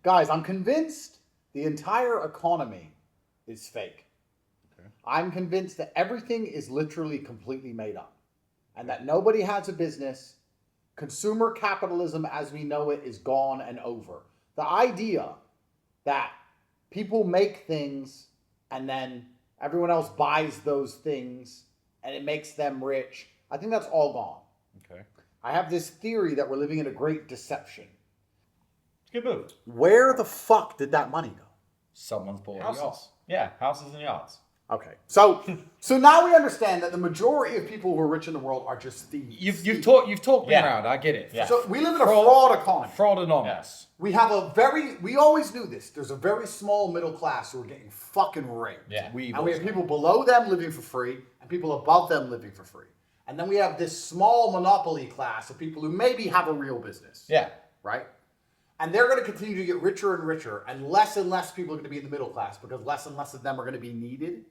Guys, I'm convinced the entire economy is fake. Okay. I'm convinced that everything is literally completely made up and that nobody has a business. Consumer capitalism as we know it is gone and over. The idea that people make things and then everyone else buys those things and it makes them rich, I think that's all gone. Okay. I have this theory that we're living in a great deception. Good move. Where the fuck did that money go? Someone's bought a Houses. yacht. Yeah, houses and yachts. Okay, so now we understand that the majority of people who are rich in the world are just thieves. You've talked me Yeah. around. I get it. Yeah. So we live in a fraud economy. Fraudonomics. We always knew this. There's a very small middle class who are getting fucking raped. Yeah. And we have people below them living for free and people above them living for free. And then we have this small monopoly class of people who maybe have a real business. Yeah. Right? And they're going to continue to get richer and less people are going to be in the middle class because less and less of them are going to be needed.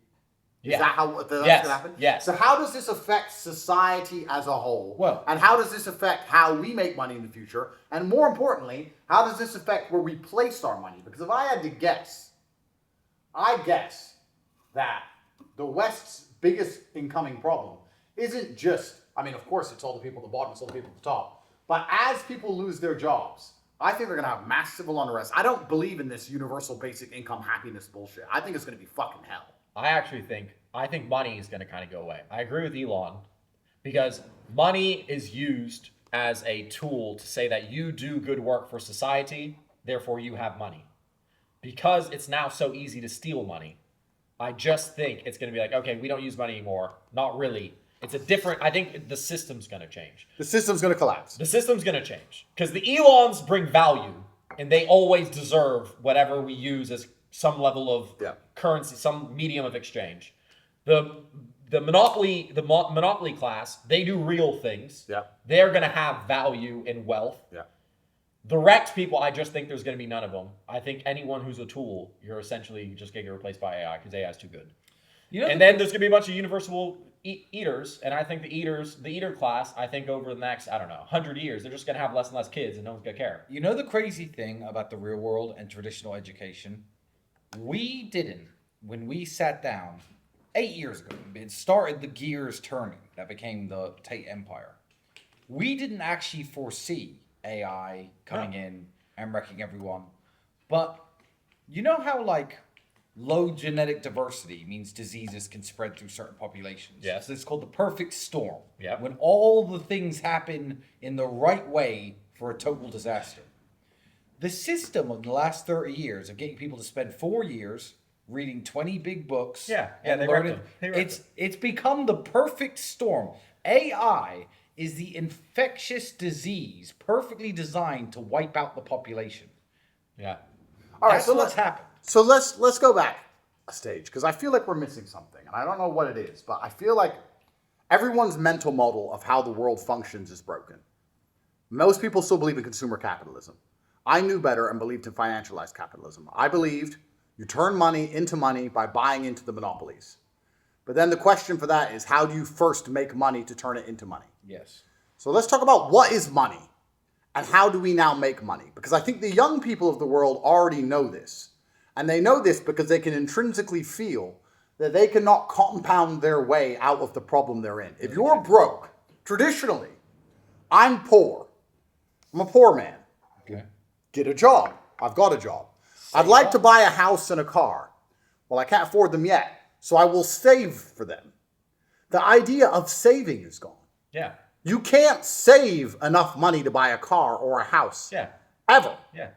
Yeah. Is that how that's Yes. going to happen? Yes. So how does this affect society as a whole? Well- and how does this affect how we make money in the future? And more importantly, how does this affect where we place our money? Because if I had to guess, I guess that the West's biggest incoming problem isn't just, I mean, of course, it's all the people at the bottom, it's all the people at the top. But as people lose their jobs, I think they're going to have massive unrest. I don't believe in this universal basic income happiness bullshit. I think it's going to be fucking hell. I think money is going to kind of go away. I agree with Elon because money is used as a tool to say that you do good work for society, therefore you have money. Because it's now so easy to steal money, I just think it's going to be like, okay, we don't use money anymore. Not really. I think the system's going to change. The system's going to collapse. The system's going to change because the Elons bring value and they always deserve whatever we use as some level of currency, some medium of exchange. The monopoly class, they do real things. Yeah. They're going to have value and wealth. Yeah. The wrecked people, I just think there's going to be none of them. I think anyone who's a tool, you're essentially just going to get replaced by AI because AI is too good. Then there's going to be a bunch of universal eaters, and I think the eater class, I think over the next, 100 years, they're just going to have less and less kids, and no one's going to care. You know the crazy thing about the real world and traditional education? We didn't, when we sat down 8 years ago, it started the gears turning that became the Tate empire. We didn't actually foresee AI coming in and wrecking everyone. But you know how, low genetic diversity means diseases can spread through certain populations? Yes. So it's called the perfect storm. Yeah. When all the things happen in the right way for a total disaster. The system of the last 30 years of getting people to spend 4 years reading 20 big books and they learning, wrecked them. it's become the perfect storm. AI is the infectious disease perfectly designed to wipe out the population. Yeah. All right, That's so what's happened. So let's go back a stage because I feel like we're missing something, and I don't know what it is, but I feel like everyone's mental model of how the world functions is broken. Most people still believe in consumer capitalism. I knew better and believed in financialized capitalism. I believed you turn money into money by buying into the monopolies. But then the question for that is, how do you first make money to turn it into money? Yes. So let's talk about what is money and how do we now make money? Because I think the young people of the world already know this. And they know this because they can intrinsically feel that they cannot compound their way out of the problem they're in. If you're broke, traditionally, I'm poor. I'm a poor man. Okay. Get a job. I've got a job. I'd like to buy a house and a car. Well, I can't afford them yet, so I will save for them. The idea of saving is gone. Yeah. You can't save enough money to buy a car or a house. Yeah. Ever. Yeah.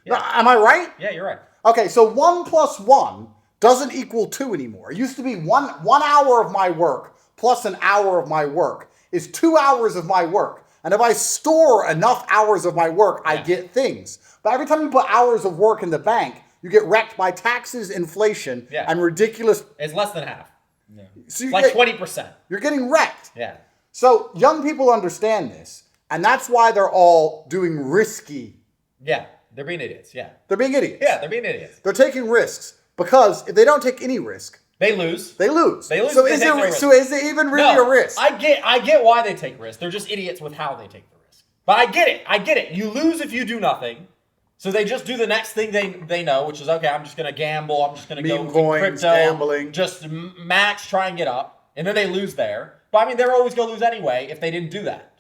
Now, am I right? Yeah, you're right. Okay, so 1 + 1 doesn't equal 2 anymore. It used to be one hour of my work plus an hour of my work is 2 hours of my work. And if I store enough hours of my work, I get things. But every time you put hours of work in the bank, you get wrecked by taxes, inflation, and ridiculous... It's less than half. Yeah. So It's like 20%. You're getting wrecked. Yeah. So young people understand this, and that's why they're all doing risky. Yeah. They're being idiots. Yeah. They're being idiots. Yeah, they're being idiots. They're taking risks because if they don't take any risk, they lose. They lose. They lose. So if they take no so is it even really a risk? I get why they take risks. They're just idiots with how they take the risk. But I get it. You lose if you do nothing, So they just do the next thing they know, which is, okay, I'm just going to gamble. I'm just going to go Meme in coins, crypto, gambling. just max, try and get up. And then they lose there. But I mean, they're always going to lose anyway if they didn't do that.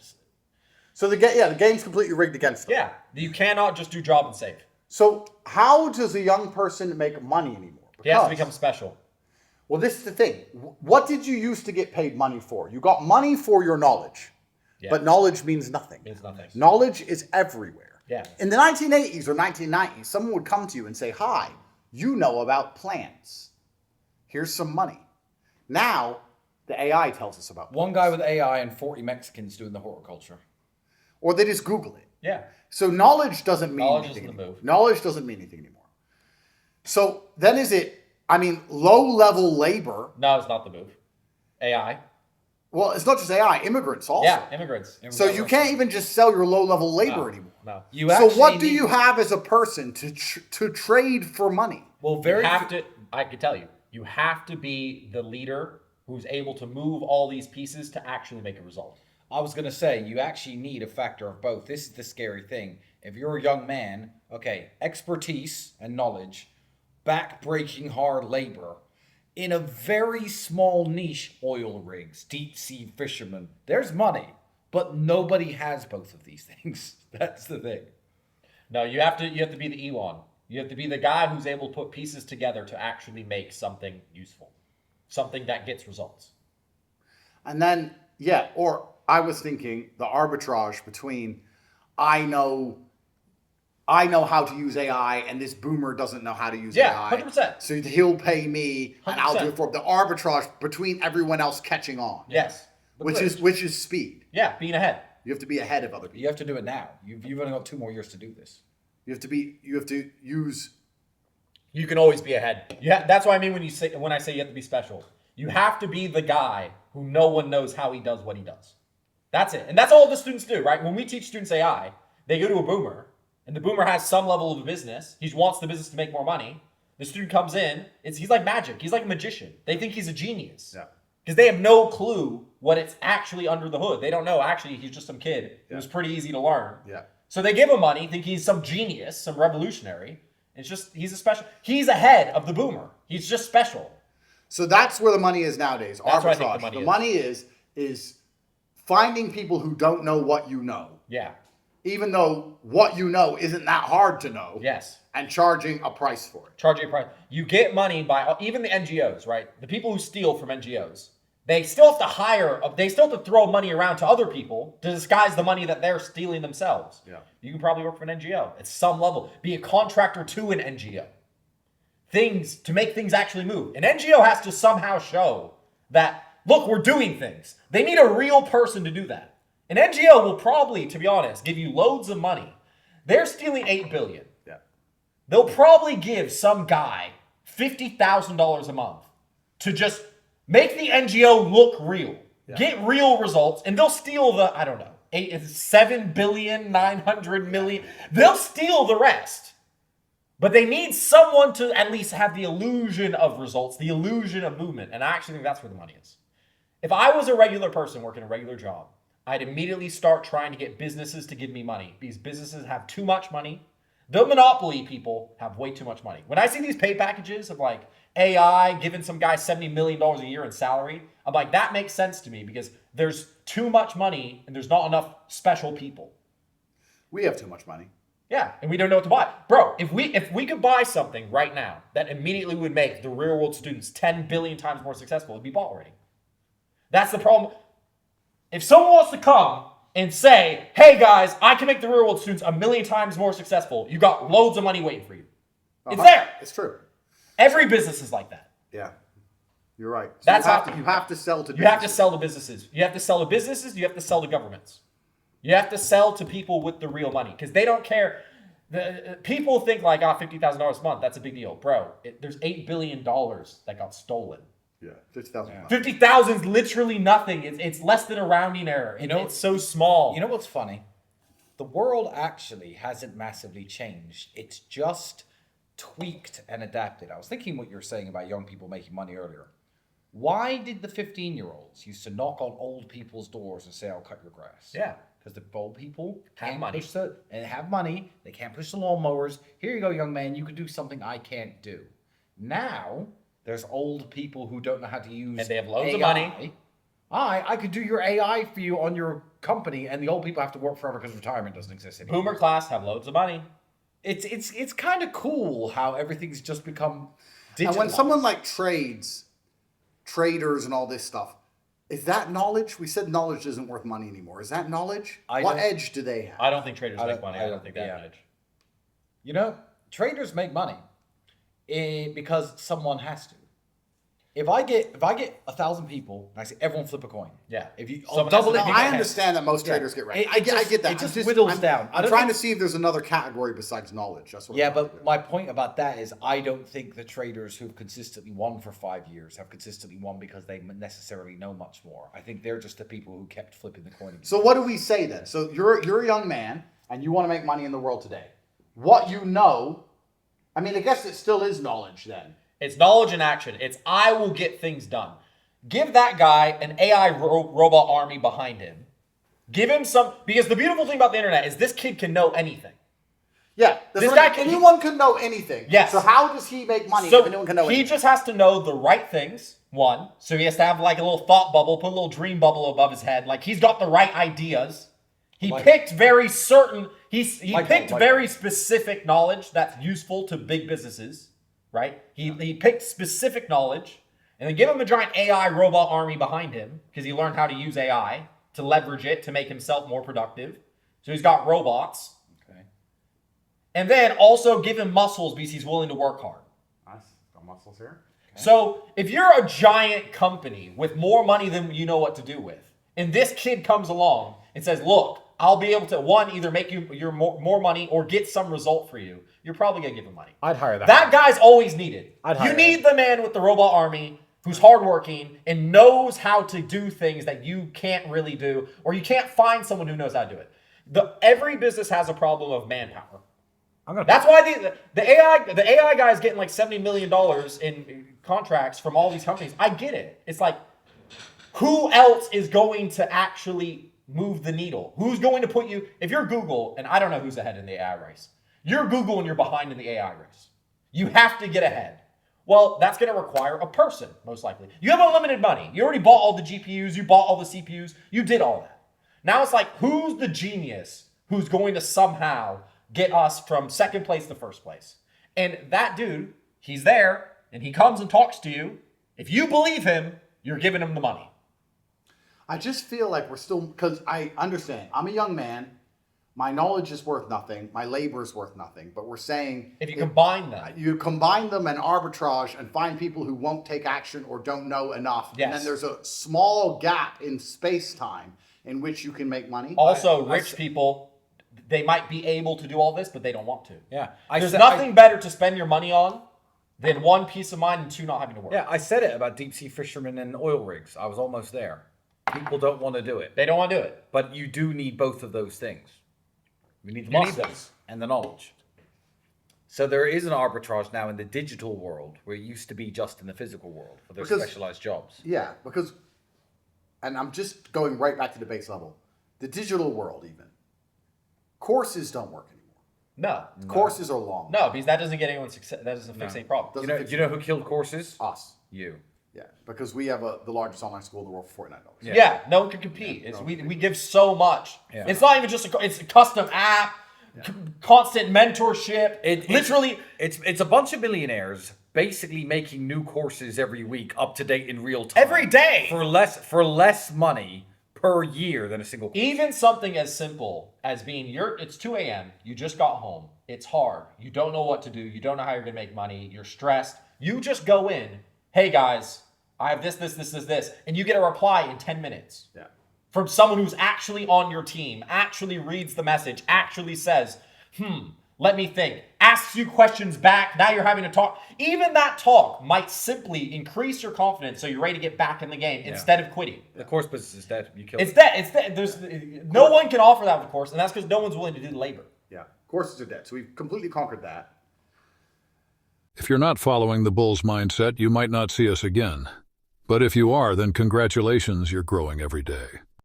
So the game's completely rigged against them. Yeah, you cannot just do job and save. So how does a young person make money anymore? He has to become special. Well, this is the thing. What did you used to get paid money for? You got money for your knowledge. Yeah. But knowledge means nothing. Means nothing. Knowledge is everywhere. Yeah. In the 1980s or 1990s, someone would come to you and say, hi, you know about plants. Here's some money. Now, the AI tells us about plants. One guy with AI and 40 Mexicans doing the horticulture. Or they just Google it. Yeah. So knowledge doesn't mean Knowledge anything isn't the anymore. move. Knowledge doesn't mean anything anymore. So then low-level labor. No, it's not the move. AI. Well, it's not just AI, immigrants also. Yeah, immigrants. So you can't even just sell your low-level labor anymore. No. So what do you have as a person to trade for money? Well, I could tell you, you have to be the leader who's able to move all these pieces to actually make a result. I was going to say, you actually need a factor of both. This is the scary thing. If you're a young man, okay, expertise and knowledge, back-breaking hard labor, in a very small niche, oil rigs, deep-sea fishermen, there's money, but nobody has both of these things. That's the thing. No, you have to be the Elon. You have to be the guy who's able to put pieces together to actually make something useful, something that gets results. And then, yeah, or I was thinking the arbitrage between I know how to use AI and this boomer doesn't know how to use AI. 100%. So he'll pay me and I'll do 100%. it for him. The arbitrage between everyone else catching on. Yes. Which is speed. Yeah, being ahead. You have to be ahead of other people. You have to do it now. You've only got 2 more years to do this. You have to use. You can always be ahead. Yeah, that's what I mean when I say you have to be special. You have to be the guy who no one knows how he does what he does. That's it. And that's all the students do, right? When we teach students AI, they go to a boomer, and the boomer has some level of a business. He wants the business to make more money. The student comes in. He's like magic. He's like a magician. They think he's a genius. Yeah. Because they have no clue what it's actually under the hood. They don't know, actually, he's just some kid. It was pretty easy to learn. Yeah. So they give him money, think he's some genius, some revolutionary. It's just, he's ahead of the boomer. He's just special. So that's where the money is nowadays. That's Arbitrage. where I think the money is finding people who don't know what you know. Yeah. Even though what you know isn't that hard to know. Yes. And charging a price for it. Charging a price. You get money by, even the NGOs, right? The people who steal from NGOs. They still have to they still have to throw money around to other people to disguise the money that they're stealing themselves. Yeah. You can probably work for an NGO at some level. Be a contractor to an NGO. Things to make things actually move. An NGO has to somehow show that, look, we're doing things. They need a real person to do that. An NGO will probably, to be honest, give you loads of money. They're stealing $8 billion. Yeah. They'll probably give some guy $50,000 a month to just make the NGO look real. Yeah. Get real results, and they'll steal the, I don't know, 7 billion, 900 million. They'll steal the rest. But they need someone to at least have the illusion of results, the illusion of movement. And I actually think that's where the money is. If I was a regular person working a regular job, I'd immediately start trying to get businesses to give me money. These businesses have too much money. The monopoly people have way too much money. When I see these pay packages of like AI giving some guy $70 million a year in salary, I'm like, that makes sense to me because there's too much money and there's not enough special people. We have too much money. Yeah, and we don't know what to buy. Bro, if we could buy something right now that immediately would make the real world students 10 billion times more successful, it'd be bought already. That's the problem. If someone wants to come and say, hey guys, I can make the real world students 1 million times more successful, you got loads of money waiting for you. It's there. It's true. Every business is like that. Yeah. You're right. So That's you have to sell to businesses. You have to sell to businesses. You have to sell to businesses, you have to sell to governments. You have to sell to people with the real money because they don't care. People think like, $50,000 a month, that's a big deal. Bro, there's $8 billion that got stolen. Yeah, 50,000. 50,000 is literally nothing. It's less than a rounding error. It's so small. You know what's funny? The world actually hasn't massively changed. It's just tweaked and adapted. I was thinking what you were saying about young people making money earlier. Why did the 15-year-olds used to knock on old people's doors and say, I'll cut your grass? Yeah. because the old people Have can't money. have money. They can't push the lawnmowers. Here you go, young man. You can do something I can't do. Now there's old people who don't know how to use And they have loads AI. of money. I could do your AI for you on your company, and the old people have to work forever because retirement doesn't exist anymore. Boomer class have loads of money. It's kind of cool how everything's just become digital. And when someone like traders and all this stuff, is that knowledge? We said knowledge isn't worth money anymore. Is that knowledge? What edge do they have? I don't think traders I make don't- money. I I don't don't- think they have yeah. an edge. You know, traders make money because someone has to. If I get 1,000 people, and I say everyone flip a coin. Yeah. If you Someone double has it, to I make understand that most Yeah. traders get right. It I just- get that. it just whittles down. I I'm don't trying think- to see if there's another category besides knowledge. That's what. Yeah, I'm trying to but do. my point about that is I don't think the traders who've consistently won for 5 years have consistently won because they necessarily know much more. I think they're just the people who kept flipping the coin. So what do we say then? So you're a young man and you want to make money in the world today. What you know, I mean, I guess it still is knowledge then. It's knowledge and action. It's I will get things done. Give that guy an AI robot army behind him. Give him some, because the beautiful thing about the internet is this kid can know anything. Yeah, This guy can- anyone can know anything. Yes. So how does he make money So if anyone can know he anything? just has to know the right things, one. So he has to have like a little thought bubble, put a little dream bubble above his head. Like he's got the right ideas. He picked very certain, he picked very specific knowledge that's useful to big businesses, right? He picked specific knowledge. And then give him a giant AI robot army behind him because he learned how to use AI to leverage it to make himself more productive. So he's got robots. Okay. And then also give him muscles because he's willing to work hard. Nice. Got muscles here. So if you're a giant company with more money than you know what to do with, and this kid comes along and says, look, I'll be able to, one, either make you your more money or get some result for you, you're probably going to give him money. I'd hire that. That guy's always needed. I'd You hire need the man with the robot army who's hardworking and knows how to do things that you can't really do, or you can't find someone who knows how to do it. Every business has a problem of manpower. That's why the AI guy is getting like $70 million in contracts from all these companies. I get it. It's like, who else is going to actually move the needle? Who's going to put you, if you're Google, and I don't know who's ahead in the AI race. You're Google and you're behind in the AI race. You have to get ahead. Well, that's going to require a person, most likely. You have unlimited money. You already bought all the GPUs. You bought all the CPUs. You did all that. Now it's like, who's the genius who's going to somehow get us from second place to first place? And that dude, he's there, and he comes and talks to you. If you believe him, you're giving him the money. I just feel like we're still, because I understand, I'm a young man, my knowledge is worth nothing, my labor is worth nothing, but we're saying If you combine them. you combine them and arbitrage and find people who won't take action or don't know enough, and Yes. then there's a small gap in space-time in which you can make money. Also, rich people, they might be able to do all this, but they don't want to. Yeah. There's nothing better to spend your money on than one, peace of mind, and two, not having to work. Yeah, I said it about deep sea fishermen and oil rigs. I was almost there. People don't want to do it. They don't want to do it. But you do need both of those things. You need the You need muscles those. and the knowledge. So there is an arbitrage now in the digital world where it used to be just in the physical world for those Because- specialized jobs. Yeah, because, and I'm just going right back to the base level, the digital world even, courses don't work anymore. No. Courses are long. No, because that doesn't get anyone success. That doesn't fix any problems. Do you know who killed courses? Us. You. Yeah, because we have the largest online school in the world for $49. Yeah, no one can compete. We give so much. Yeah. It's not even just it's a custom app, constant mentorship. Literally, It's a bunch of millionaires basically making new courses every week, up to date in real time. Every day. For less money per year than a single course. even something as simple as being it's 2 a.m. You just got home. It's hard. You don't know what to do. You don't know how you're gonna make money. You're stressed. You just go in. Hey guys, I have this, and you get a reply in 10 minutes. Yeah. From someone who's actually on your team, actually reads the message, actually says, let me think, asks you questions back. Now you're having to talk. Even that talk might simply increase your confidence so you're ready to get back in the game instead of quitting. The course business is dead. You killed It's it. that. It's that. There's no one can offer that with a course, and that's because no one's willing to do the labor. Yeah, courses are dead. So we've completely conquered that. If you're not following the bull's mindset, you might not see us again. But if you are, then congratulations, you're growing every day.